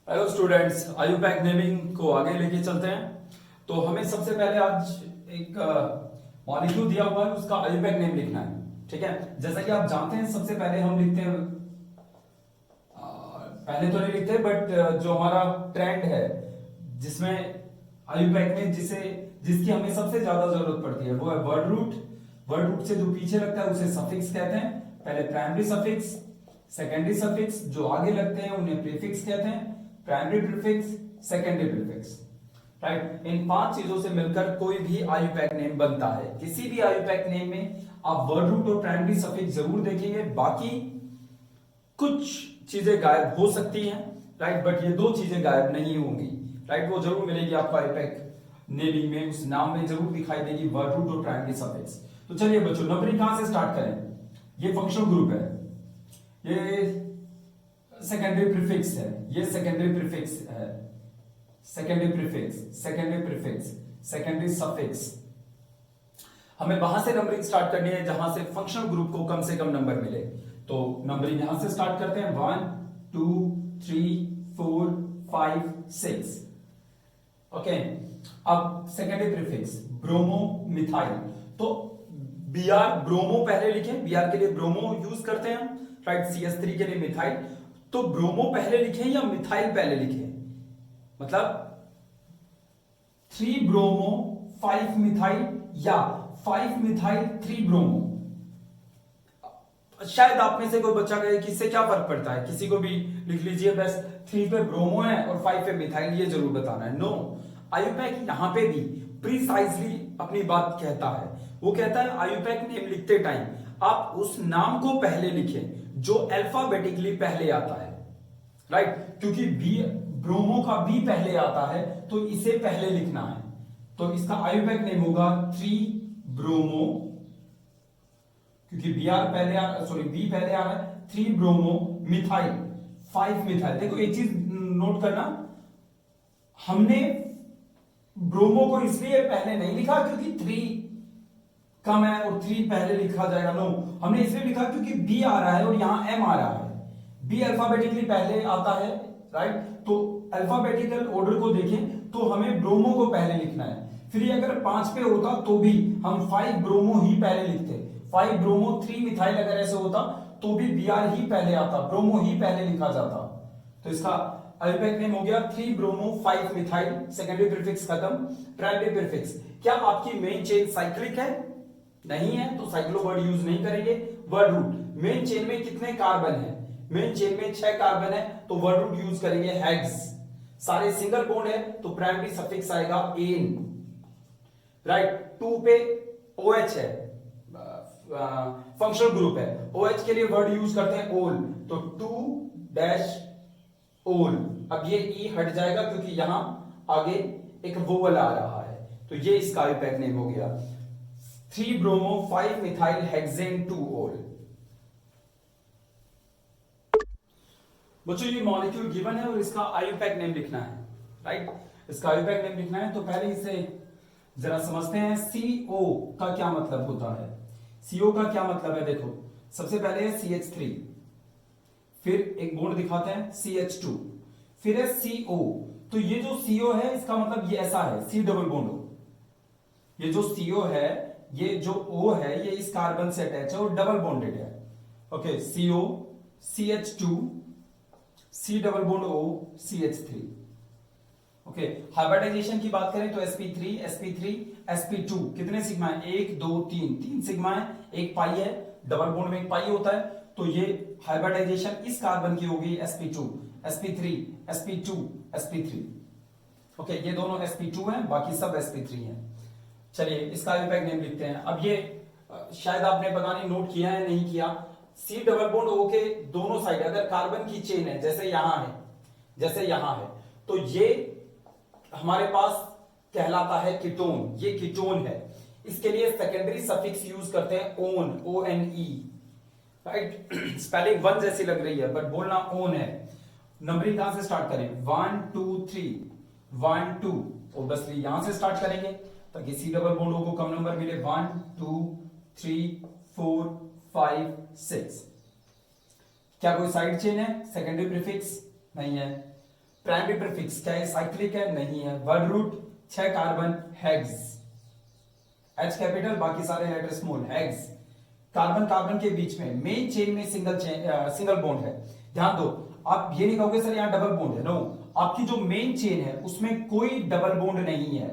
Hello students, IUPAC naming को आगे लेके चलते हैं। तो हमें सबसे पहले आज एक मॉलिक्यूल दिया हुआ है, उसका आयुपैक नेम लिखना है। ठीक है, जैसा कि आप जानते हैं सबसे पहले हम लिखते हैं, पहले तो नहीं लिखते बट जो हमारा ट्रेंड है जिसमें आयुपैक में जिसकी हमें सबसे ज्यादा जरूरत पड़ती है वो है वर्ड रूट। वर्ड रूट से जो पीछे लगता है उसे सफिक्स कहते हैं। पहले प्राइमरी सफिक्स, सेकेंडरी सफिक्स, जो आगे लगते हैं उन्हें प्रीफिक्स कहते हैं। Primary prefix, secondary prefix, right. इन 5 चीजों से मिलकर कोई भी आयुपैक नेम बनता है। किसी भी आयुपैक नेम में आप वर्ड रूट और प्राइमरी सफिक्स जरूर देखेंगे, बाकी कुछ चीजें गायब हो सकती हैं, राइट, बट ये 2 चीजें गायब नहीं होंगी, राइट। वो जरूर मिलेगी आपको आयुपैक नेमिंग में, उस नाम में जरूर दिखाई देगी वर्ड रूट और प्राइमरी सफिक्स। तो चलिए बच्चों, नंबरिंग कहां से स्टार्ट करें। ये फंक्शनल ग्रुप है, ये सेकेंडरी प्रीफिक्स है, ये सेकेंडरी प्रीफिक्स है, secondary prefix, secondary prefix, secondary suffix. हमें वहां से नंबरिंग स्टार्ट करनी है जहां से फंक्शनल ग्रुप को कम से कम नंबर मिले। तो नंबरिंग यहां से स्टार्ट करते हैं, 1 2 3 4 5 6। ओके, अब सेकेंडरी प्रीफिक्स ब्रोमो मिथाइल। तो Br ब्रोमो पहले लिखें, Br के लिए ब्रोमो यूज करते हैं हम, राइट। CH3 के लिए मिथाइल। तो ब्रोमो पहले लिखें या मिथाइल पहले लिखें, मतलब 3 ब्रोमो 5 मिथाइल या 5 मिथाइल 3 ब्रोमो। शायद आप में से कोई बच्चा कहे कि इससे क्या फर्क पड़ता है, किसी को भी लिख लीजिए, बस 3 पे ब्रोमो है और 5 पे मिथाइल, ये जरूर बताना है। नो, आयुपैक यहां पे भी प्रीसाइजली अपनी बात कहता है। वो कहता है आयुपैक नेम लिखते टाइम आप उस नाम को पहले लिखें जो अल्फाबेटिकली पहले आता है, राइट। क्योंकि बी ब्रोमो का बी पहले आता है तो इसे पहले लिखना है। तो इसका आयुपैक नेम होगा 3 ब्रोमो, क्योंकि बी पहले आ रहा है, 3 ब्रोमो मिथाइल 5 मिथाइल। देखो एक चीज नोट करना, हमने ब्रोमो को इसलिए पहले नहीं लिखा क्योंकि 3 कम है और 3 पहले लिखा जाएगा, नो, हमने इसलिए लिखा क्योंकि बी आ रहा है और यहां एम आ रहा है। बी अल्फाबेटिकली पहले आता है, राइट। तो अल्फाबेटिकल ऑर्डर को देखें तो हमें ब्रोमो को पहले लिखना है। फिर अगर 5 पे होता तो भी हम 5 ब्रोमो ही पहले लिखते, 5 ब्रोमो 3 मिथाइल अगर ऐसे होता तो भी Br ही पहले आता, ब्रोमो ही पहले लिखा जाता। तो इसका आयुपैक नेम हो गया 3 ब्रोमो 5 मिथाइल। सेकेंडरी प्रीफिक्स खत्म। प्राइमरी प्रीफिक्स, क्या आपकी मेन चेन साइक्लिक है? नहीं है तो साइक्लो वर्ड यूज नहीं करेंगे। वर्ड रूट, मेन चेन में कितने कार्बन है? मेन चेन में 6 कार्बन है तो वर्ड रूट यूज करेंगे हेक्स। सारे सिंगल बॉन्ड है तो प्राइमरी सफिक्स आएगा एन, राइट। 2 पे OH है, फंक्शनल ग्रुप है, OH के लिए वर्ड यूज करते हैं ओल, तो 2 ओल। अब ये ई हट जाएगा क्योंकि यहां आगे एक वोवल आ रहा है, तो ये इसका आयुपैक नेम हो गया 3 ब्रोमो 5 मिथाइल हेक्सेन 2 ओल। बच्चों ये मॉलिक्यूल गिवन है और इसका आयुपैक नेम लिखना है, राइट। इसका आयुपैक नेम लिखना है तो पहले इसे जरा समझते हैं। CO का क्या मतलब होता है? CO का क्या मतलब है, देखो सबसे पहले है CH3, फिर एक बॉन्ड दिखाते हैं CH2, फिर है CO। तो ये जो CO है इसका मतलब ये ऐसा है, C डबल बॉन्ड O। ये जो CO है, ये जो O है, ये इस कार्बन से अटैच है और डबल बॉन्डेड है। Okay, CO CH2 C double bond O CH3। Okay, hybridization की बात करें तो sp3 sp3 sp2 कितने सिग्मा है? 1 2 3, 3 सिग्मा है, एक पाई है, डबल बॉन्ड में एक पाई होता है, तो ये हाइब्रिडाइजेशन इस कार्बन की होगी sp2 sp3 sp2 sp3। Okay, ये दोनों sp2 हैं, बाकी सब sp3 हैं। चलिए इसका आयुपैक नेम लिखते हैं। अब ये शायद आपने पता नहीं नोट किया है नहीं किया, सी डबल बॉन्ड O के दोनों साइड अगर कार्बन की चेन है, जैसे यहां है, जैसे यहां है, तो ये हमारे पास कहलाता है कीटोन, ये कीटोन है। इसके लिए सेकेंडरी सफिक्स यूज करते हैं ओन, ONE, राइट। स्पेलिंग 1 जैसी लग रही है बट बोलना ओन है। नंबरिंग कहां से स्टार्ट करें? 1 2 3 1 2, ऑब्वियसली यहां से स्टार्ट करेंगे ताकि सी डबल बॉन्ड O को कम नंबर मिले। 1 2 3 4 5 6। क्या कोई साइड चेन है? सेकेंडरी प्रीफिक्स नहीं है। प्राइमरी प्रीफिक्स क्या है, साइक्लिक है, नहीं है। Word root 6 carbon, hex, H capital बाकी सारे letter small, hex. Carbon carbon के बीच में मेन चेन में सिंगल बॉन्ड है। ध्यान दो, आप ये नहीं कहोगे सर यहाँ डबल बॉन्ड है, नो, आपकी जो मेन चेन है उसमें कोई डबल बॉन्ड नहीं है,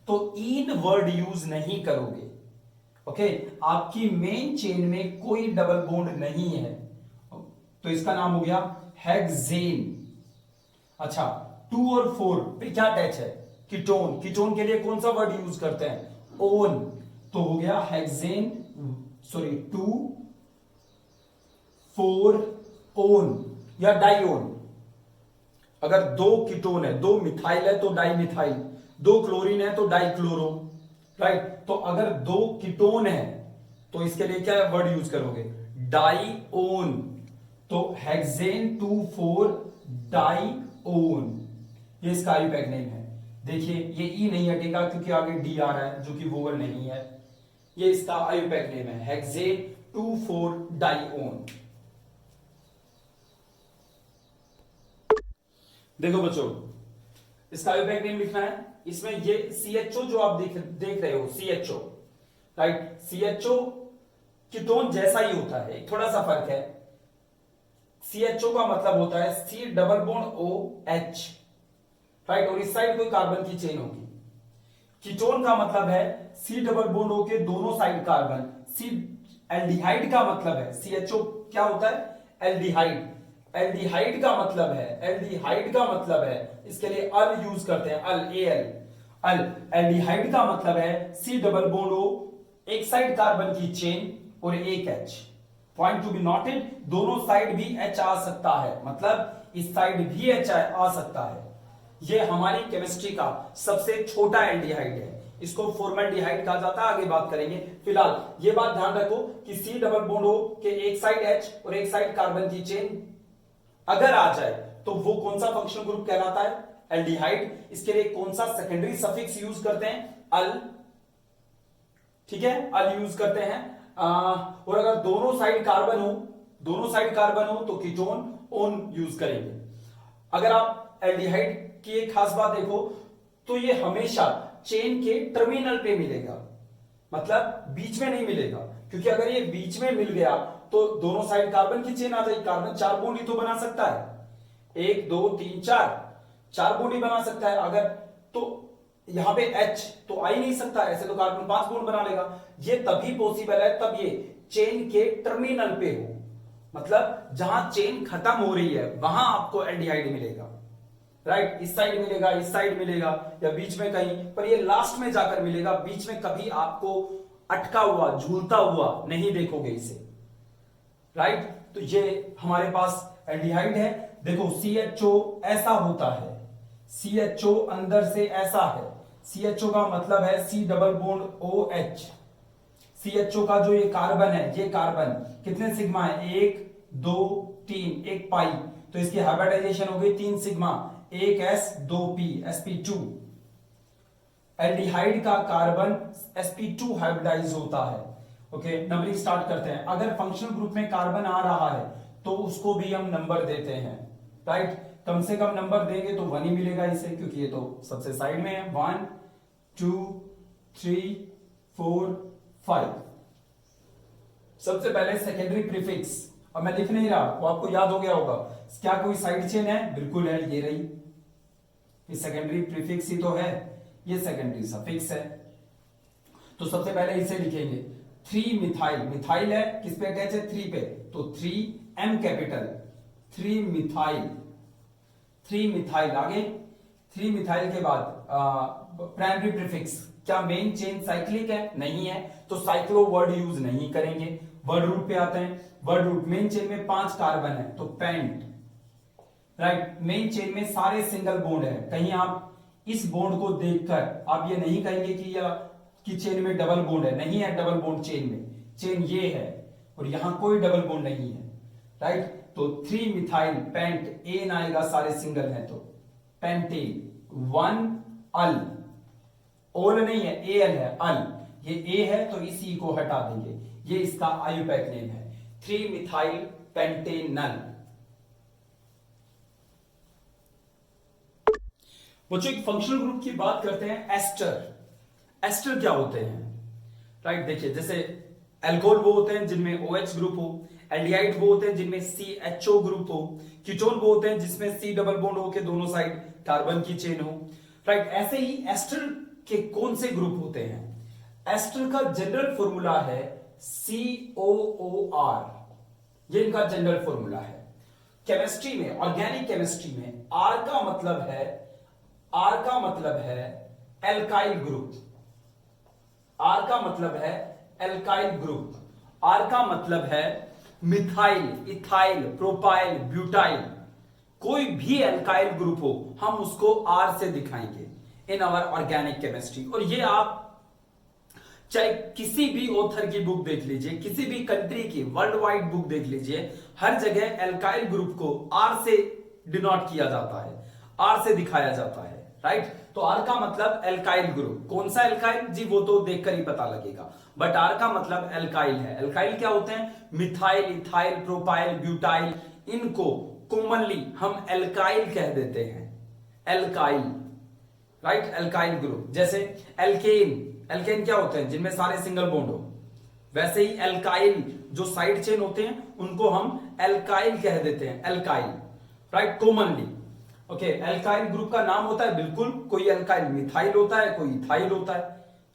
तो इन वर्ड यूज नहीं करोगे। ओके, आपकी मेन चेन में कोई डबल बॉन्ड नहीं है, तो इसका नाम हो गया हेक्सेन। अच्छा, 2 और 4 पे क्या अटैच है, कीटोन। कीटोन के लिए कौन सा वर्ड यूज करते हैं, ओन, तो हो गया हेक्सेन, सॉरी 2 4 ओन या डाइओन। अगर 2 कीटोन है, 2 मिथाइल है तो डाई मिथाइल, 2 क्लोरीन है तो डाई क्लोरो, राइट। तो अगर 2 कीटोन है तो इसके लिए क्या वर्ड यूज करोगे, डाइओन, तो हेक्सेन 2,4 डाइओन, ये इसका आईयूपैक नेम है। देखिए ये ई नहीं हटेगा क्योंकि आगे डी आ रहा है जो कि वोवल नहीं है, ये इसका आईयूपैक नेम है, हेक्सेन 2,4 डाइओन। देखो बच्चों, इसका आईयूपैक नेम लिखना है, इसमें ये CHO जो आप देख रहे हो, CHO, राइट, CHO कीटोन जैसा ही होता है, एक थोड़ा सा फर्क है। CHO का मतलब होता है C double bond OH, right, और इस साइड कोई कार्बन की चेन होगी। कीटोन का मतलब है C डबल बॉन्ड O के दोनों साइड कार्बन। C एल्डिहाइड का मतलब है, CHO क्या होता है, एल्डिहाइड। एल्डिहाइड का मतलब है, एल्डिहाइड का मतलब है, इसके लिए अल यूज करते हैं, अल, AL, अल। एल्डिहाइड का मतलब है C डबल बॉन्ड O, एक साइड कार्बन की चेन और एक H। Point to be noted, दोनों साइड भी H आ सकता है, मतलब इस साइड भी H आ सकता है। ये हमारी केमिस्ट्री का सबसे छोटा एल्डिहाइड है, इसको फॉर्मल्डिहाइड कहा जाता है, आगे बात करेंगे। फिलहाल ये बात ध्यान रखो कि C डबल बॉन्ड O के एक साइड H और एक साइड कार्बन की चेन अगर आ जाए तो वो कौन सा फंक्शनल ग्रुप कहलाता है, एल्डिहाइड। इसके लिए कौन सा सेकेंडरी सफिक्स यूज करते हैं, अल, ठीक है, अल यूज करते हैं। और अगर दोनों साइड कार्बन हो, दोनों साइड कार्बन हो तो कीटोन, ओन यूज करेंगे। अगर आप एल्डिहाइड की एक खास बात देखो तो ये हमेशा चेन के टर्मिनल पे मिलेगा, मतलब बीच में नहीं मिलेगा, क्योंकि अगर ये बीच में मिल गया तो दोनों साइड कार्बन की चेन आ जाएगी। कार्बन 4 बॉन्ड ही तो बना सकता है, 1 2 3 4 बॉन्ड ही बना सकता है। अगर तो यहां पे H तो आ ही नहीं सकता, ऐसे तो कार्बन 5 बॉन्ड बना लेगा। ये तभी पॉसिबल है तब ये चेन के टर्मिनल पे हो, मतलब जहां चेन खत्म हो रही है वहां आपको एल्डिहाइड मिलेगा, राइट। इस साइड मिलेगा, इस साइड मिलेगा, या बीच में कहीं, पर ये लास्ट में जाकर मिलेगा, बीच में कभी आपको अटका हुआ, झूलता हुआ नहीं देखोगे इसे, राइट। तो ये हमारे पास एल्डिहाइड है। देखो CHO ऐसा होता है, CHO अंदर से ऐसा है, CHO का मतलब है C double bond OH। CHO का जो ये कार्बन है, ये कार्बन कितने सिग्मा है, 1 2 3, एक पाई, तो इसकी हाइब्रिडाइजेशन हो गई 3 sigma, 1 S 2 P, sp2। Aldehyde का कार्बन sp2 हाइब्रिडाइज होता है। ओके, नंबरिंग स्टार्ट करते हैं। अगर फंक्शनल ग्रुप में कार्बन आ रहा है तो उसको भी हम नंबर देते हैं, राइट। कम से कम नंबर देंगे तो 1 ही मिलेगा इसे, क्योंकि ये तो सबसे साइड में है। 1 2 3 4 5। सबसे पहले सेकेंडरी प्रीफिक्स, अब मैं लिख नहीं रहा, वो आपको याद हो गया होगा। क्या कोई साइड चेन है, बिल्कुल है, ये रही, ये सेकेंडरी प्रीफिक्स ही तो है, ये सेकेंडरी सफिक्स है। तो सबसे पहले इसे लिखेंगे 3 मिथाइल, मिथाइल है, किस पे अटैच है, 3 पे, तो 3 M कैपिटल, 3 मिथाइल, 3 मिथाइल। आगे 3 मिथाइल के बाद प्राइमरी प्रीफिक्स, क्या मेन चेन साइक्लिक है, नहीं है, तो साइक्लो वर्ड यूज नहीं करेंगे। वर्ड रूट पे आते हैं, वर्ड रूट मेन चेन में 5 कार्बन है तो पेंट, राइट। मेन चेन में सारे सिंगल बॉन्ड है, कहीं आप इस बॉन्ड को देखकर आप ये नहीं कहेंगे कि चेन में डबल बॉन्ड है, नहीं है डबल बॉन्ड चेन में, चेन ये है और यहां कोई डबल बॉन्ड नहीं है, राइट। तो 3 मिथाइल पेंट, एन आएगा, सारे सिंगल हैं तो पेंटेन। 1 अल, ओल नहीं है, एल है, अल, ये ए है तो इसी को हटा देंगे, ये इसका आईयूपैक नेम है, 3 मिथाइल पेंटेनल। बच्चों एक फंक्शनल ग्रुप की बात करते हैं। एस्टर। एस्टर क्या होते हैं? राइट, देखिए जैसे एल्कोहल वो होते हैं जिनमें OH ग्रुप हो, एल्डिहाइड वो होते हैं जिनमें CHO ग्रुप हो, कीटोन वो होते हैं जिसमें C डबल बॉन्ड हो के दोनों साइड कार्बन की चेन हो। राइट, ऐसे ही एस्टर के कौन से ग्रुप होते हैं? एस्टर का जनरल फॉर्मूला है COOR, ये इनका जनरल फॉर्मूला है। केमिस्ट्री में, ऑर्गेनिक केमिस्ट्री में R का मतलब है एल्काइल ग्रुप। R का मतलब है एल्काइल ग्रुप। R का मतलब है मिथाइल, इथाइल, प्रोपाइल, ब्यूटाइल। कोई भी एल्काइल ग्रुप हो हम उसको R से दिखाएंगे इन आवर ऑर्गेनिक केमिस्ट्री। और ये आप चाहे किसी भी ऑथर की बुक देख लीजिए, किसी भी कंट्री की वर्ल्ड वाइड बुक देख लीजिए, हर जगह एल्काइल ग्रुप को R से डिनोट किया जाता है, R से दिखाया जाता है। राइट, तो R का मतलब एल्काइल ग्रुप। कौन सा एल्काइल जी, वो तो देखकर ही पता लगेगा, बट R का मतलब एल्काइल है। एल्काइल क्या होते हैं? Methyl, ethyl, propyl, butyl. इनको कॉमनली हम एल्काइल कह देते हैं, एल्काइल। Right, alkyl group. जैसे एल्केन, एल्केन क्या होते हैं? जिनमें सारे सिंगल बॉन्ड हो। वैसे ही एल्काइल जो साइड चेन होते हैं उनको हम एल्काइल कह देते हैं, alkyl. Right, commonly. Okay, alkyl group का नाम होता है बिल्कुल, कोई एल्काइल मिथाइल होता है, कोई इथाइल होता है।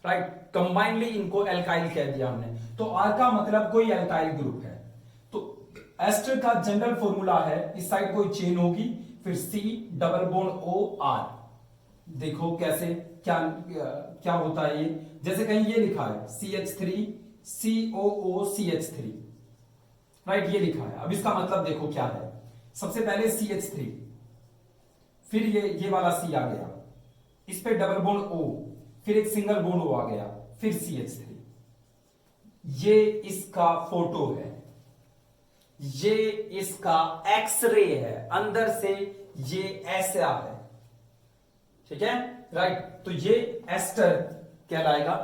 राइट, कंबाइनली इनको एल्काइल कह दिया हमने। तो R का मतलब कोई एल्काइल ग्रुप है। तो एस्टर का जनरल फॉर्मूला है, इस साइड कोई चेन होगी, फिर C डबल बॉन्ड OR। देखो कैसे, क्या होता है ये। जैसे कहीं ये लिखा है CH3 COOCH3। राइट, ये लिखा है। अब इसका मतलब देखो क्या है। सबसे पहले CH3, फिर ये वाला C आ गया, इस पे डबल बॉन्ड O, फिर एक सिंगल बॉन्ड O आ गया, फिर CH3। ये इसका फोटो है, ये इसका एक्सरे है, अंदर से ये ऐसा है। ठीक है, राइट। तो ये एस्टर कहलाएगा,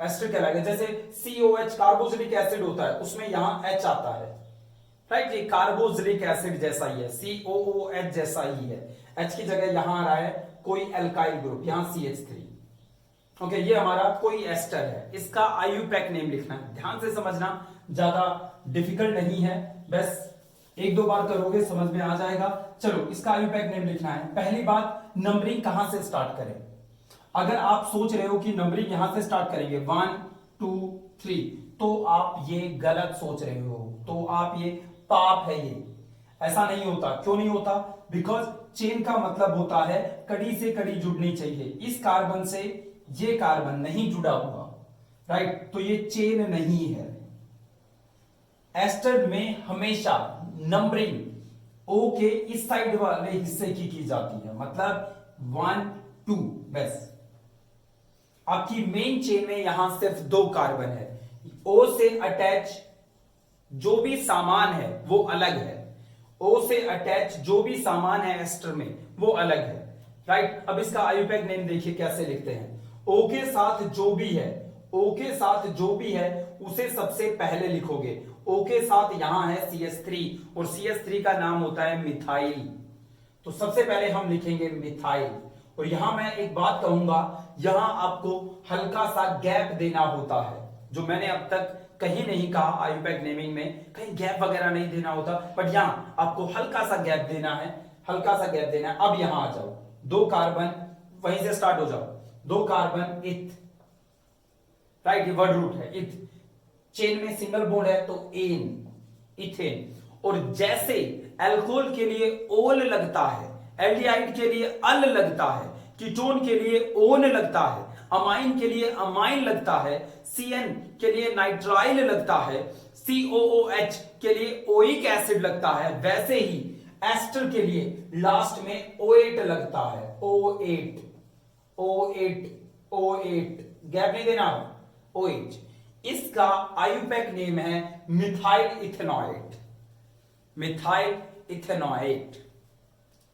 एस्टर कहलाएगा। जैसे COH कार्बोक्सिलिक एसिड होता है, उसमें यहां H आता है। राइट, ये कार्बोक्सिलिक एसिड जैसा ही है, COOH जैसा ही है। H की जगह यहां आ रहा है कोई एल्काइल ग्रुप, यहां CH3। ओके, ये हमारा कोई एस्टर है। इसका IUPAC नेम लिखना है, ध्यान से समझना, ज्यादा डिफिकल्ट नहीं है, बस एक दो बार करोगे समझ में आ जाएगा। चलो, इसका IUPAC नेम लिखना है। पहली बात, नंबरिंग कहां से स्टार्ट करें? अगर आप सोच रहे हो कि नंबरिंग यहां से स्टार्ट करेंगे 1 2 3, तो आप ये गलत सोच रहे हो, तो आप ये पाप है। ये ऐसा नहीं होता। क्यों नहीं होता? बिकॉज चेन का मतलब होता है कड़ी से कड़ी जुड़नी चाहिए। इस कार्बन से ये कार्बन नहीं जुड़ा हुआ, राइट, तो ये चेन नहीं है। एस्टर में हमेशा नंबरिंग O के इस साइड वाले हिस्से की जाती है, मतलब 1 2 बस। आपकी मेन चेन में यहां सिर्फ 2 कार्बन है। O से अटैच जो भी सामान है वो अलग है। O से अटैच जो भी सामान है एस्टर में वो अलग है। राइट, अब इसका IUPAC नेम देखिए कैसे लिखते हैं। O के साथ जो भी है, O के साथ जो भी है उसे सबसे पहले लिखोगे। O के साथ यहां है CH3 और CH3 का नाम होता है मिथाइल, तो सबसे पहले हम लिखेंगे मिथाइल। और यहां मैं एक बात कहूंगा, यहां आपको हल्का सा गैप देना होता है, जो मैंने अब तक कहीं नहीं कहा। IUPAC नेमिंग में कहीं गैप वगैरह नहीं देना होता, बट यहां आपको हल्का सा गैप देना है, हल्का सा गैप देना है। अब यहां आ जाओ, 2 कार्बन, वहीं से स्टार्ट हो जाओ, 2 कार्बन इथ। राइट, ये वर्ड रूट है इथ। चेन में सिंगल बॉन्ड है तो एन, इथेन। और जैसे अल्कोहल के लिए ओल लगता है, एल्डिहाइड के लिए अल लगता है, कीटोन के लिए ओन लगता है, अमाइन के लिए अमाइन लगता है, CN के लिए नाइट्राइल लगता है, COOH के लिए ओइक एसिड लगता है, वैसे ही एस्टर के लिए लास्ट में O8 लगता है। O8 O8 O8, गैप नहीं देना, OH। इसका IUPAC नेम है मिथाइल इथेनॉएट, मिथाइल इथेनॉएट।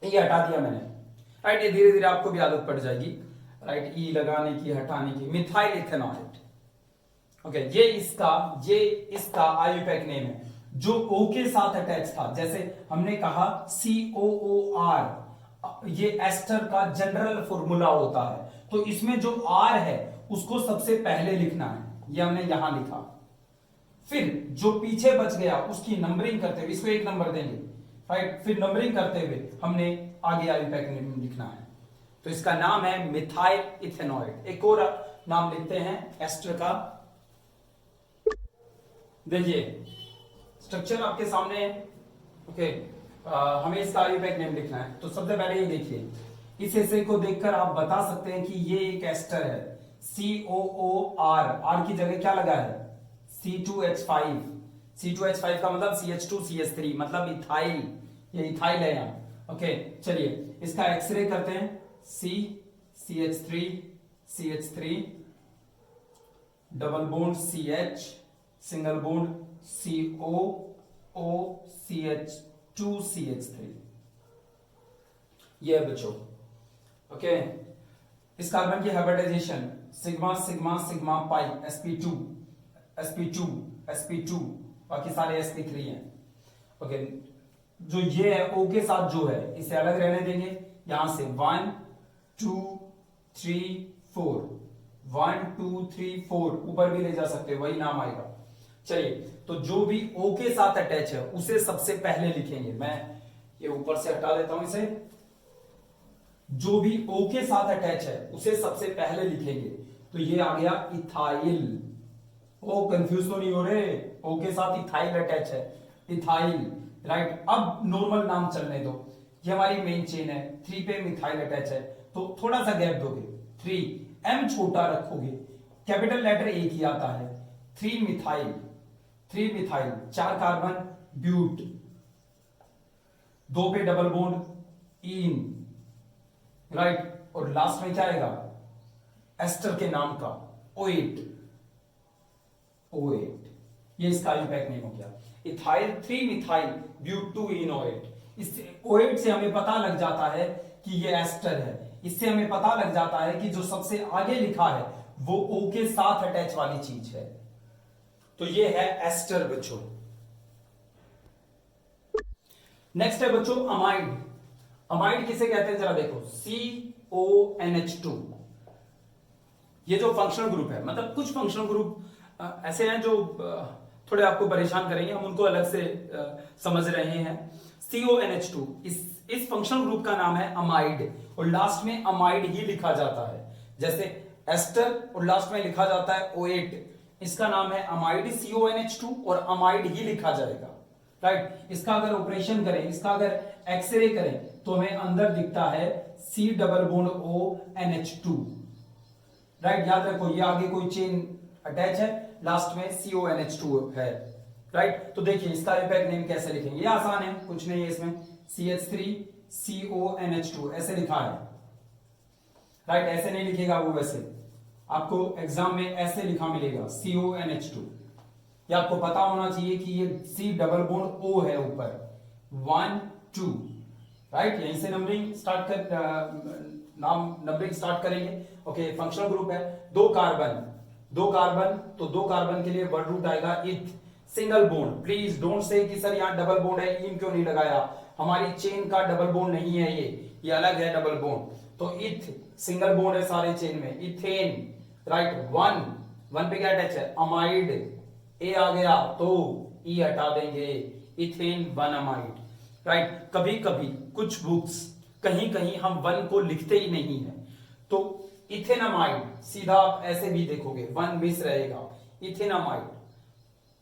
ये हटा दिया मैंने। राइट, ये धीरे धीरे आपको भी आदत पड़ जाएगी। राइट, ई लगाने की, हटाने की, मिथाइल इथेनॉएट। ओके, ये इसका IUPAC नेम है, जो O के साथ अटैच था। जैसे हमने कहा COOR, ये एस्टर का जनरल फॉर्मूला होता है। तो इसमें जो आर है उसको सबसे पहले लिखना है, ये हमने यहां लिखा। फिर जो पीछे बच गया उसकी नंबरिंग करते हुए इसको 1 नंबर देंगे, राइट। फिर नंबरिंग करते हुए हमने आगे आईयूपैक नेम लिखना है। तो इसका नाम है मिथाइल इथेनॉइड। एक और नाम लिखते हैं एस्टर का। देखिए स्ट्रक्चर आपके सामने है, ओके। हमें इसका आईयूपैक नेम लिखना है। तो सबसे पहले ये देखिए, इस हिस्से को देखकर आप बता सकते हैं कि ये एक एस्टर है। COOR, आर की जगह क्या लगा है? C2H5। C2H5 का मतलब CH2CH3, मतलब इथाइल, ये इथाइल है यहां, ओके। चलिए इसका एक्सरे करते हैं। CH3 CH3, double bond CH, single bond COO CH2 CH3, ये है बच्चों, ओके। इस कार्बन की hybridization sigma sigma sigma pi sp2 sp2 sp2, बाकी सारे sp3 हैं, ओके। जो ये है O के साथ जो है इसे अलग रहने देंगे। यहां से 1 2 3 4, 1 2 3 4 ऊपर भी ले जा सकते हो, वही नाम आएगा। चलिए तो जो भी O के साथ अटैच है उसे सबसे पहले लिखेंगे। मैं ये ऊपर से हटा देता हूं इसे। जो भी O के साथ अटैच है उसे सबसे पहले लिखेंगे। तो ये आ गया इथाइल। ओ कंफ्यूज तो नहीं हो रहे, O के साथ इथाइल अटैच है, इथाइल, राइट। अब नॉर्मल नाम चलने दो। ये हमारी मेन चेन है, 3 पे मिथाइल अटैच है, तो थोड़ा सा गैप दोगे। 3 M छोटा रखोगे, कैपिटल लेटर एक ही आता है। 3 मिथाइल, 3 मिथाइल, 4 कार्बन ब्यूट, 2 पे डबल बॉन्ड इन, राइट। और लास्ट में क्या आएगा? एस्टर के नाम का O8, O8, ये इसका आईयूपैक नेम हो गया। Ethyl 3 methyl but 2 en O8। इससे O8 से हमें पता लग जाता है कि ये एस्टर है। इससे हमें पता लग जाता है कि जो सबसे आगे लिखा है वो O के साथ अटैच वाली चीज है। तो ये है एस्टर बच्चों। नेक्स्ट है बच्चों अमाइड। अमाइड किसे कहते हैं जरा देखो, CONH2। ये जो फंक्शनल ग्रुप है, मतलब कुछ फंक्शनल ग्रुप ऐसे हैं जो थोड़े आपको परेशान करेंगे, हम उनको अलग से समझ रहे हैं। CONH2 इस फंक्शनल ग्रुप का नाम है अमाइड, और लास्ट में अमाइड ही लिखा जाता है। जैसे एस्टर और लास्ट में लिखा जाता है O8, इसका नाम है अमाइड CONH2 और अमाइड ही लिखा जाएगा, राइट। इसका अगर ऑपरेशन करें, इसका अगर एक्सरे करें तो हमें अंदर दिखता है C double bond ONH2, right. याद रखो ये आगे कोई चेन अटैच है, लास्ट में CONH2 है, राइट। तो देखिए इसका आईयूपैक नेम कैसे लिखेंगे, ये आसान है, कुछ नहीं है इसमें। CH3 CONH2 ऐसे लिखा है, राइट। ऐसे नहीं लिखेगा वो, वैसे आपको एग्जाम में ऐसे लिखा मिलेगा CONH2। ये आपको पता होना चाहिए कि ये C डबल बॉन्ड O है ऊपर, 1 2, राइट। यहीं से नंबरिंग स्टार्ट कर नंबरिंग स्टार्ट करेंगे, ओके। फंक्शनल ग्रुप है, 2 कार्बन तो 2 कार्बन के लिए वर्ड रूट आएगा इथ, single bond. Please don't say कि सर यहाँ डबल बॉन्ड है, इन क्यों नहीं लगाया, हमारी चेन का डबल बॉन्ड नहीं है, ये अलग है डबल बॉन्ड। तो इथ सिंगल बॉन्ड है सारे चेन में, इथेन, राइट। 1 पे क्या अटैच है? अमाइड, ए आ गया तो ई हटा देंगे, इथेन 1 अमाइड, राइट। कभी कभी कुछ बुक्स कहीं कहीं हम 1 को लिखते ही नहीं है, तो इथेनामाइड सीधा आप ऐसे भी देखोगे, 1 मिस रहेगा, इथेनामाइड,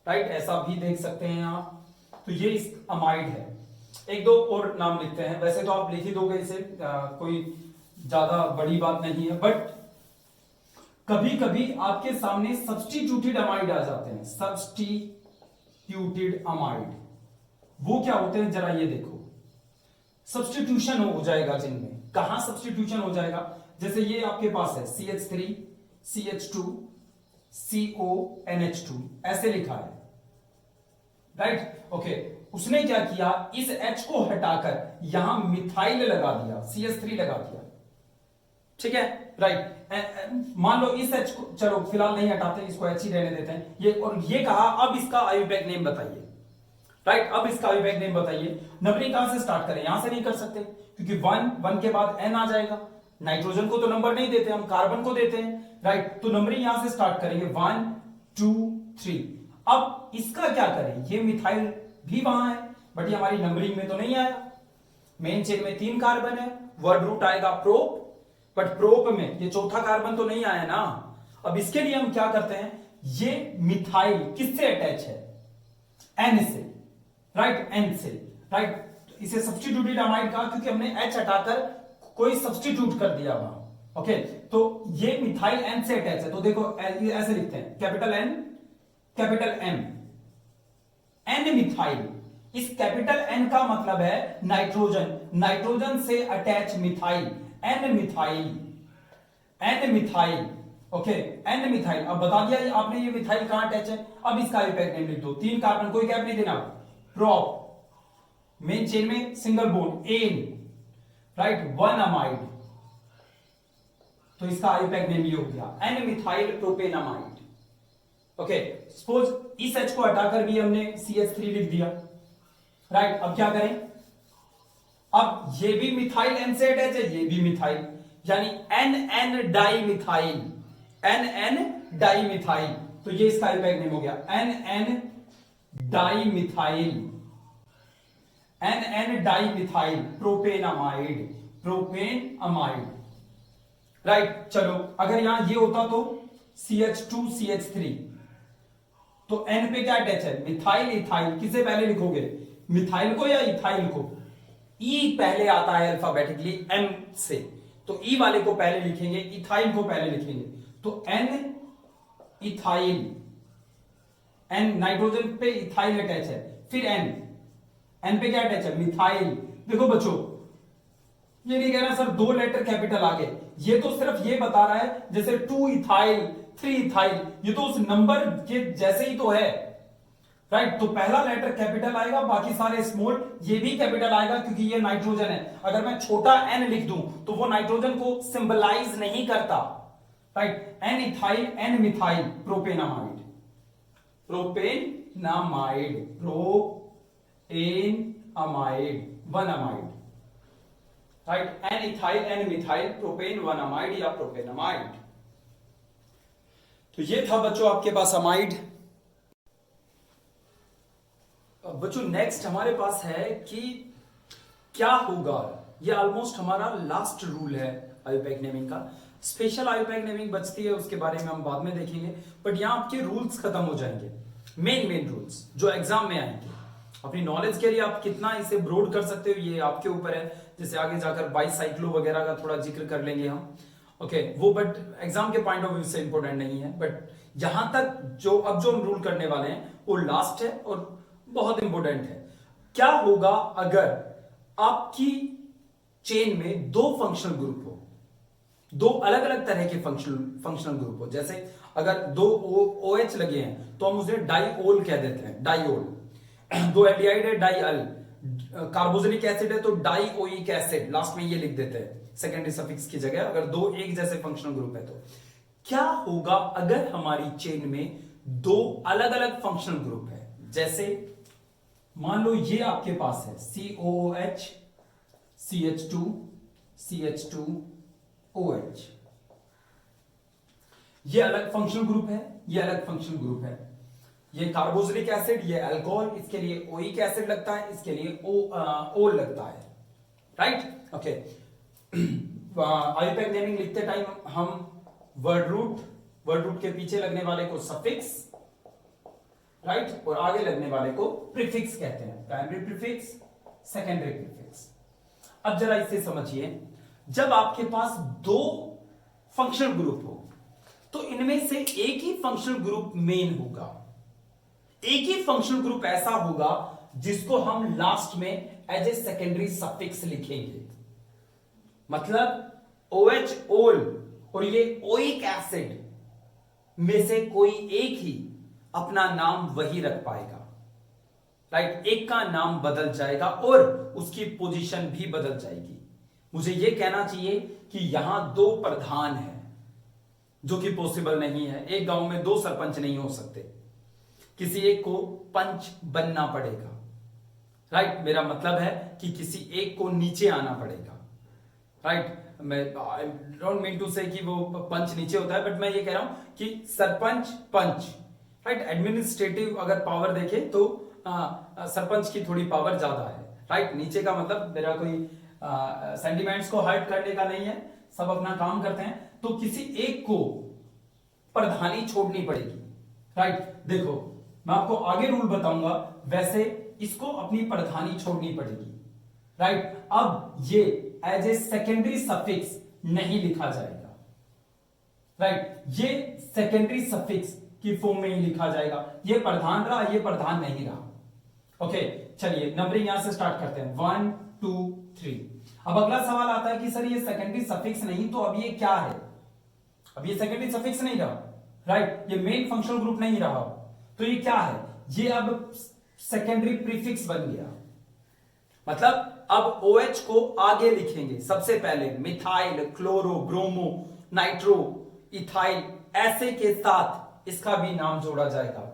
राइट। ऐसा भी देख सकते हैं आप। तो ये इस अमाइड है। एक दो और नाम लिखते हैं, वैसे तो आप लिख ही दोगे इसे, कोई ज्यादा बड़ी बात नहीं है, बट कभी कभी आपके सामने सब्स्टिट्यूटेड अमाइड आ जाते हैं। सब्स्टिट्यूटेड अमाइड वो क्या होते हैं, जरा ये देखो। सब्स्टिट्यूशन हो जाएगा जिनमें, कहां सब्स्टिट्यूशन हो जाएगा? जैसे ये आपके पास है CH3 CH2 CONH2 ऐसे लिखा है, राइट, ओके। उसने क्या किया, इस H को हटाकर यहां मिथाइल लगा दिया, CH3 लगा दिया, ठीक है, राइट। मान लो इस H को, चलो फिलहाल नहीं हटाते, इसको H ही रहने देते हैं ये, और ये कहा अब इसका आईयूपैक नेम बताइए, राइट। अब इसका आयुर्वेद नेम बताइए। नंबरिंग कहां से स्टार्ट करें? यहां से नहीं कर सकते क्योंकि वन के बाद एन आ जाएगा। नाइट्रोजन को तो नंबर नहीं देते हम, कार्बन को देते हैं, राइट। तो नंबरिंग यहां से स्टार्ट करेंगे 1 2 3। अब इसका क्या करें? ये मिथाइल भी वहां है बट ये हमारी नंबरिंग में तो नहीं आया। मेन चेन में 3 कार्बन है, वर्ड रूट आएगा प्रोप, बट प्रोप में ये चौथा कार्बन तो नहीं आया ना। अब इसके लिए हम क्या करते हैं? ये मिथाइल किससे अटैच है? एन से, राइट, एन से, राइट। इसे सब्स्टिट्यूटेड अमाइड कहा क्योंकि हमने एच हटाकर कोई सब्स्टिट्यूट कर दिया वहां। ओके, तो ये मिथाइल एन से अटैच है। तो देखो ऐसे लिखते हैं, capital N capital M, N methyl. इस कैपिटल एन का मतलब है नाइट्रोजन, नाइट्रोजन से attach methyl, N methyl, N methyl. Okay, N methyl. अब बता दिया आपने ये मिथाइल कहां अटैच है। अब इसका आयुर्वेद नेम लिख दो। 3 कार्बन, कोई गैप नहीं देना, प्रोप, मेन चेन में single bond, N, right, 1 amide. तो इसका आयुर्वेद नेम ये हो गया N methyl propanamide. Okay, suppose इस H को हटाकर भी हमने CH3 लिख दिया, राइट। अब क्या करें? अब ये भी मिथाइल एन से अटैच है, ये भी मिथाइल, यानी N di methyl, N di methyl. तो ये इसका आयुर्वेद नेम हो गया N di methyl, N di methyl propanamide, propanamide, right. चलो, अगर यहां ये होता तो CH2 CH3, तो एन पे क्या अटैच है? Methyl ethyl. किसे पहले लिखोगे, मिथाइल को या इथाइल को? ई पहले आता है अल्फाबेटिकली एम से, तो ई वाले को पहले लिखेंगे, इथाइल को पहले लिखेंगे। तो एन इथाइल, एन नाइट्रोजन पे इथाइल अटैच है, फिर एन पे क्या अटैच है? मिथाइल। देखो बच्चों, ये नहीं कहना सर 2 लेटर कैपिटल आ गए, ये तो सिर्फ ये बता रहा है जैसे 2 इथाइल 3 इथाइल, ये तो उस नंबर के जैसे ही तो है, राइट। तो पहला लेटर कैपिटल आएगा, बाकी सारे स्मॉल। ये भी कैपिटल आएगा क्योंकि ये नाइट्रोजन है। अगर मैं छोटा एन लिख दूं तो वो नाइट्रोजन को सिंबलाइज नहीं करता, right. N ethyl, N methyl propanamide, propanamide, propanamide, 1 amide, right. N ethyl, N methyl propane 1 amide या प्रोपेनामाइड। तो ये था बच्चों आपके पास अमाइड। बच्चों नेक्स्ट हमारे पास है कि क्या होगा, ये ऑलमोस्ट हमारा लास्ट रूल है आयुर्वेद नेमिंग का। स्पेशल आयुर्वेद नेमिंग बचती है, उसके बारे में हम बाद में देखेंगे, बट यहां आपके रूल्स खत्म हो जाएंगे, मेन रूल्स जो एग्जाम में आएंगे। अपनी नॉलेज के लिए आप कितना इसे ब्रॉड कर सकते हो ये आपके ऊपर है। जैसे आगे जाकर बाइसाइक्लो वगैरह का थोड़ा जिक्र कर लेंगे हम, ओके, वो बट एग्जाम के पॉइंट ऑफ व्यू से इंपॉर्टेंट नहीं है। बट यहां तक जो हम रूल करने वाले हैं वो लास्ट है और बहुत इंपॉर्टेंट है। क्या होगा अगर आपकी चेन में 2 फंक्शनल ग्रुप हो, 2 अलग अलग तरह के फंक्शनल ग्रुप हो। जैसे अगर 2 OH लगे हैं तो हम उसे डाइओल कह देते हैं, डाइओल। 2 एल्डिहाइड है, डाइअल। कार्बोक्सिलिक एसिड है तो डाइओइक एसिड, लास्ट में ये लिख देते हैं सेकेंडरी सफिक्स की जगह, अगर 2 एक जैसे फंक्शनल ग्रुप है तो। क्या होगा अगर हमारी चेन में 2 अलग अलग फंक्शनल ग्रुप है? जैसे मान लो ये आपके पास है COOH CH2 CH2 OH, ये अलग फंक्शनल ग्रुप है, ये अलग फंक्शनल ग्रुप है। ये कार्बोक्सिलिक एसिड, ये अल्कोहल, इसके लिए ओइक एसिड लगता है, इसके लिए ओल लगता है, राइट। ओके, आयुर्वेद नेमिंग लिखते टाइम हम वर्ड रूट के पीछे लगने वाले को सफिक्स, राइट, और आगे लगने वाले को प्रीफिक्स कहते हैं। Primary prefix, secondary prefix. अब जरा इसे समझिए, जब आपके पास 2 फंक्शनल ग्रुप हो तो इनमें से एक ही फंक्शनल ग्रुप मेन होगा, एक ही फंक्शनल ग्रुप ऐसा होगा जिसको हम लास्ट में एज ए सेकेंडरी सफिक्स लिखेंगे। मतलब OH ओल और ये ओइक एसिड में से कोई एक ही अपना नाम वही रख पाएगा, राइट। एक का नाम बदल जाएगा और उसकी पोजीशन भी बदल जाएगी। मुझे यह कहना चाहिए कि यहां 2 प्रधान हैं, जो कि पॉसिबल नहीं है। एक गांव में 2 सरपंच नहीं हो सकते, किसी एक को पंच बनना पड़ेगा, राइट मेरा मतलब है कि किसी एक को नीचे आना पड़ेगा, राइट मैं डोंट मीन टू से कि वो पंच नीचे होता है, बट मैं ये कह रहा हूं कि सरपंच पंच, राइट एडमिनिस्ट्रेटिव अगर पावर देखे तो सरपंच की थोड़ी पावर ज्यादा है, राइट नीचे का मतलब मेरा कोई सेंटिमेंट्स को हर्ट करने का नहीं है, सब अपना काम करते हैं, तो किसी एक को प्रधानी छोड़नी पड़ेगी, राइट देखो मैं आपको आगे रूल बताऊंगा, वैसे इसको अपनी प्रधानी छोड़नी पड़ेगी, राइट अब ये एज ए सेकेंडरी सफिक्स नहीं लिखा जाएगा, राइट ये सेकेंडरी सफिक्स की फॉर्म में ही लिखा जाएगा, ये प्रधान रहा ये प्रधान नहीं रहा। ओके चलिए नंबरिंग यहां से स्टार्ट करते हैं 1 2 3। अब अगला सवाल आता है कि सर ये सेकेंडरी सफिक्स नहीं तो अब ये क्या है, अब ये सेकेंडरी सफिक्स नहीं रहा, राइट ये मेन फंक्शनल ग्रुप नहीं रहा, तो ये क्या है, ये अब सेकेंडरी प्रीफिक्स बन गया, मतलब अब OH को आगे लिखेंगे, सबसे पहले methyl chloro bromo nitro ethyl ऐसे के साथ इसका भी नाम जोड़ा जाएगा,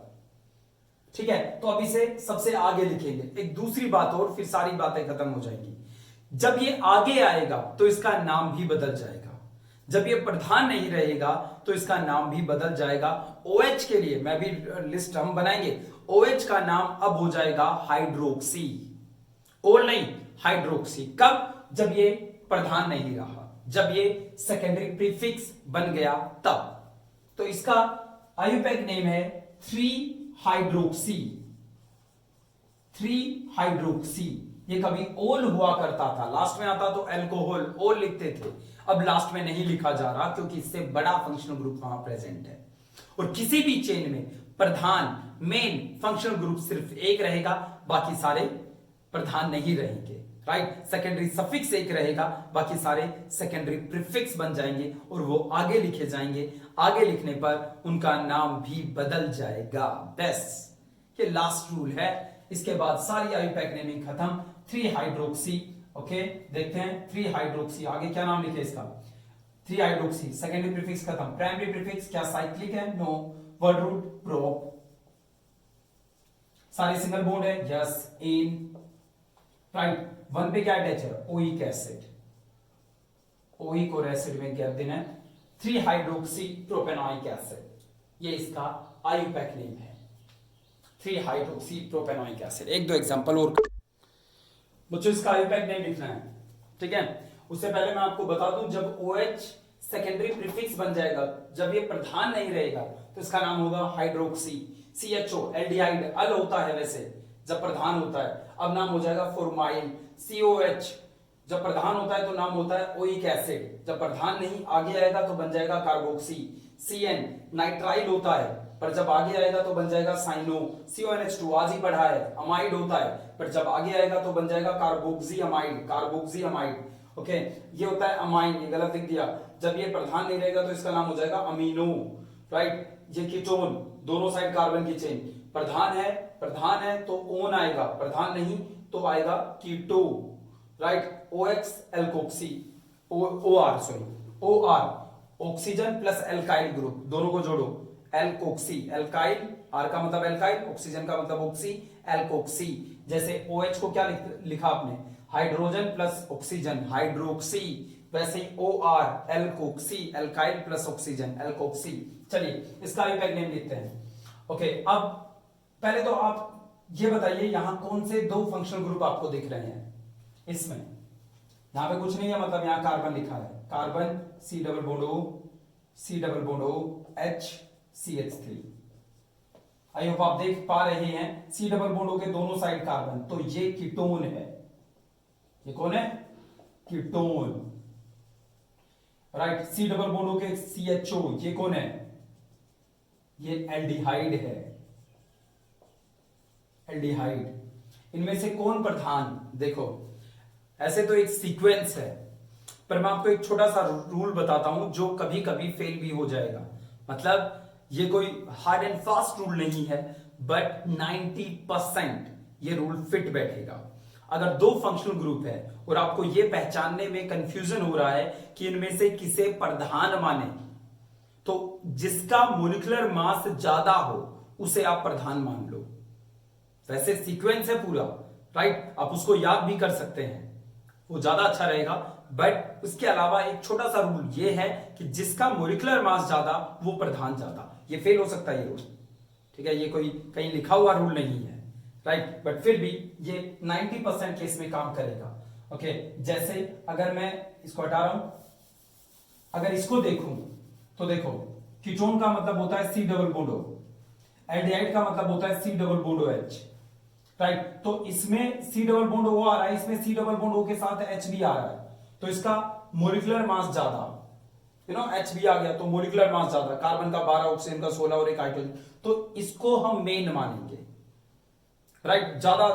ठीक है तो अब इसे सबसे आगे लिखेंगे। एक दूसरी बात और फिर सारी बातें खत्म हो जाएंगी, जब ये आगे आएगा तो इसका नाम भी बदल जाएगा, जब ये प्रधान नहीं रहेगा तो इसका नाम भी बदल जाएगा। OH के लिए मैं भी लिस्ट हम बनाएंगे, OH का नाम अब हो जाएगा हाइड्रोक्सी, ओल नहीं हाइड्रोक्सी, कब, जब ये प्रधान नहीं रहा, जब ये सेकेंडरी प्रीफिक्स बन गया तब, तो इसका आयुपैक नेम है 3 हाइड्रोक्सी, 3 हाइड्रोक्सी। ये कभी ओल हुआ करता था, लास्ट में आता तो अल्कोहल ओल लिखते थे, अब लास्ट में नहीं लिखा जा रहा क्योंकि इससे बड़ा फंक्शनल ग्रुप वहां प्रेजेंट है, और किसी भी चेन में प्रधान मेन फंक्शनल ग्रुप सिर्फ एक रहेगा, बाकी सारे प्रधान नहीं रहेंगे, राइट सेकेंडरी सफिक्स एक रहेगा, बाकी सारे सेकेंडरी प्रीफिक्स बन जाएंगे और वो आगे लिखे जाएंगे, आगे लिखने पर उनका नाम भी बदल जाएगा, बस ये लास्ट रूल है। इसके बाद सारी आयुपैक नेमिंग खत्म, 3 हाइड्रोक्सी। ओके देखते हैं 3 हाइड्रोक्सी, आगे क्या नाम लिखे इसका, 3 हाइड्रोक्सी, सेकेंडरी प्रीफिक्स खत्म, प्राइमरी प्रीफिक्स क्या साइक्लिक है, नो, वर्ड रूट प्रोप, सारे सिंगल बॉन्ड है, यस, इन, राइट 1 पे क्या अटैच है, ओइक एसिड, ओइक और एसिड में गैप देना है, 3 हाइड्रोक्सी प्रोपेनोइक एसिड, ये इसका आयुपैक नेम है, 3 हाइड्रोक्सी प्रोपेनोइक एसिड। एक दो एग्जांपल और बच्चों, इसका आयुपैक नेम लिखना है, ठीक है। उससे पहले मैं आपको बता दूं, जब OH सेकेंडरी प्रीफिक्स बन जाएगा, जब ये प्रधान नहीं रहेगा तो इसका नाम होगा हाइड्रोक्सी, CHO एल्डिहाइड अल होता है वैसे जब प्रधान होता है, अब नाम हो जाएगा फॉर्माइल, COH जब प्रधान होता है तो नाम होता है ओइक एसिड, जब प्रधान नहीं आगे आएगा तो बन जाएगा कार्बोक्सी, CN नाइट्राइल होता है पर जब आगे आएगा तो बन जाएगा साइनो, CONH2 आज ही पढ़ा है, अमाइड होता है पर जब आगे आएगा तो बन जाएगा carboxy amide, carboxy amide. Okay ये होता है अमाइन, ये गलत लिख दिया, जब ये प्रधान नहीं रहेगा तो इसका नाम हो जाएगा अमीनो, राइट ये कीटोन, दोनों साइड कार्बन की चेन, प्रधान है तो ओन आएगा, प्रधान नहीं तो आएगा keto, right OX alkoxy, OR sorry OR oxygen plus alkyl group, दोनों को जोड़ो, एल्कोक्सी, एल्काइल, आर का मतलब एल्काइल, ऑक्सीजन का मतलब ऑक्सी, एल्कोक्सी। जैसे OH को क्या लिखा आपने, हाइड्रोजन प्लस ऑक्सीजन हाइड्रोक्सी, वैसे ही OR alkoxy, alkyl plus oxygen alkoxy. चलिए इसका आयुपैक नेम लिखते हैं। ओके अब पहले तो आप ये बताइए यहां कौन से 2 फंक्शनल ग्रुप आपको दिख रहे हैं, इसमें यहां पे कुछ नहीं है, मतलब यहां कार्बन लिखा है, carbon C double bond O H CH3, I hope आप देख पा रहे हैं, C डबल बॉन्ड O के दोनों साइड कार्बन, तो ये कीटोन है, ये कौन है, ketone, right C double bond O के CHO, ये कौन है, ये एल्डिहाइड है, एल्डिहाइड। इनमें से कौन प्रधान, देखो ऐसे तो एक सीक्वेंस है पर मैं आपको एक छोटा सा रूल बताता हूं जो कभी कभी फेल भी हो जाएगा, मतलब ये कोई हार्ड एंड फास्ट रूल नहीं है बट 90% ये रूल फिट बैठेगा। अगर 2 फंक्शनल ग्रुप है और आपको ये पहचानने में कंफ्यूजन हो रहा है कि इनमें से किसे प्रधान माने, तो जिसका मोलिकुलर मास ज्यादा हो उसे आप प्रधान मान लो, वैसे सीक्वेंस है पूरा, राइट, आप उसको याद भी कर सकते हैं, वो ज्यादा अच्छा रहेगा। बट उसके अलावा एक छोटा सा रूल ये है कि जिसका मोलिकुलर मास ज्यादा वो प्रधान ज्यादा, ये फेल हो सकता है ये रूल, ठीक है, ये कोई कहीं लिखा हुआ रूल नहीं है, राइट, बट फिर भी ये 90% केस में काम करेगा। ओके, जैसे अगर मैं इसको हटा रहा हूं, अगर इसको देखूं तो देखो, कीटोन का मतलब होता है C double bond O, aldehyde का मतलब होता है C double bond O H, right, तो इसमें सी डबल बॉन्ड ओ आ रहा है, इसमें सी डबल बॉन्ड ओ के साथ एच भी आ रहा है, तो इसका मोलिकुलर मास ज्यादा, एच भी आ गया तो मोलिकुलर मास ज्यादा, कार्बन का 12, ऑक्सीजन का 16 और एक हाइड्रोजन, तो इसको हम मेन मानेंगे, राइट। ज्यादा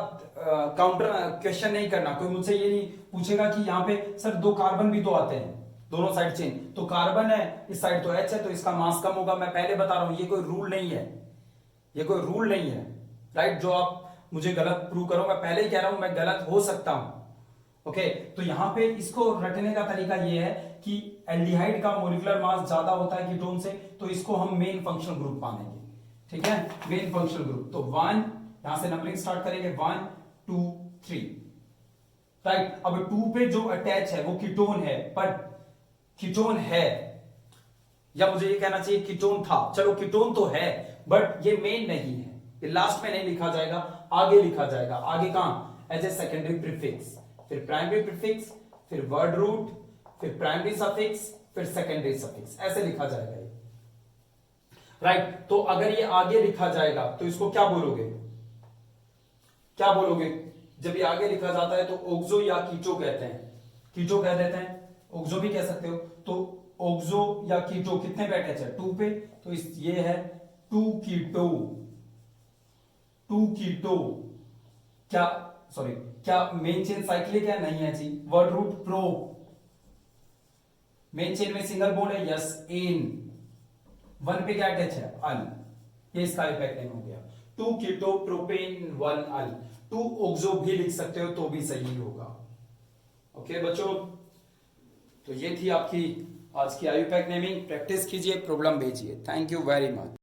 काउंटर क्वेश्चन नहीं करना, कोई मुझसे ये नहीं पूछेगा कि यहाँ पे सर 2 कार्बन भी तो आते हैं दोनों साइड चेन, तो कार्बन है इस साइड तो एच है तो इसका मास कम होगा, मैं पहले बता रहा हूं ये कोई रूल नहीं है, ये कोई रूल नहीं है, राइट, जो आप मुझे गलत प्रूव करो, मैं पहले ही कह रहा हूं मैं गलत हो सकता हूं। ओके, तो यहां पे इसको रटने का तरीका ये है कि एल्डिहाइड का मोलिकुलर मास ज्यादा होता है कीटोन से, तो इसको हम मेन फंक्शनल ग्रुप मानेंगे, ठीक है, मेन फंक्शनल ग्रुप। तो 1, यहां से नंबरिंग स्टार्ट करेंगे 1 2 3, राइट। अब 2 पे जो अटैच है वो कीटोन है, पर कीटोन है, या मुझे ये कहना चाहिए कीटोन था, चलो कीटोन तो है बट ये मेन नहीं है, ये लास्ट में नहीं लिखा जाएगा, आगे लिखा जाएगा, आगे कहां, एज ए सेकेंडरी प्रीफिक्स, फिर प्राइमरी प्रीफिक्स, फिर वर्ड रूट, फिर प्राइमरी सफिक्स, फिर सेकेंडरी सफिक्स, ऐसे लिखा जाएगा ये, राइट। तो अगर ये आगे लिखा जाएगा तो इसको क्या बोलोगे, क्या बोलोगे, जब ये आगे लिखा जाता है तो ओक्सो या कीटो कहते हैं, कीटो कह देते हैं, ओक्सो भी कह सकते हो, तो ओक्सो या कीटो कितने पे अटैच है, 2 पे, तो ये है 2 कीटो, 2 कीटो, क्या सॉरी क्या मेन चेन साइक्लिक है, नहीं है जी, word root pro, main chain में सिंगल बॉन्ड है, यस, एन, 1 पे क्या अटैच है, अल, ये इसका इफेक्ट नेम हो गया, 2 कीटो प्रोपेन 1 अल, 2 ओक्सो भी लिख सकते हो तो भी सही होगा। ओके बच्चों, तो ये थी आपकी आज की आयुपैक नेमिंग, प्रैक्टिस कीजिए, प्रॉब्लम भेजिए, थैंक यू वेरी मच।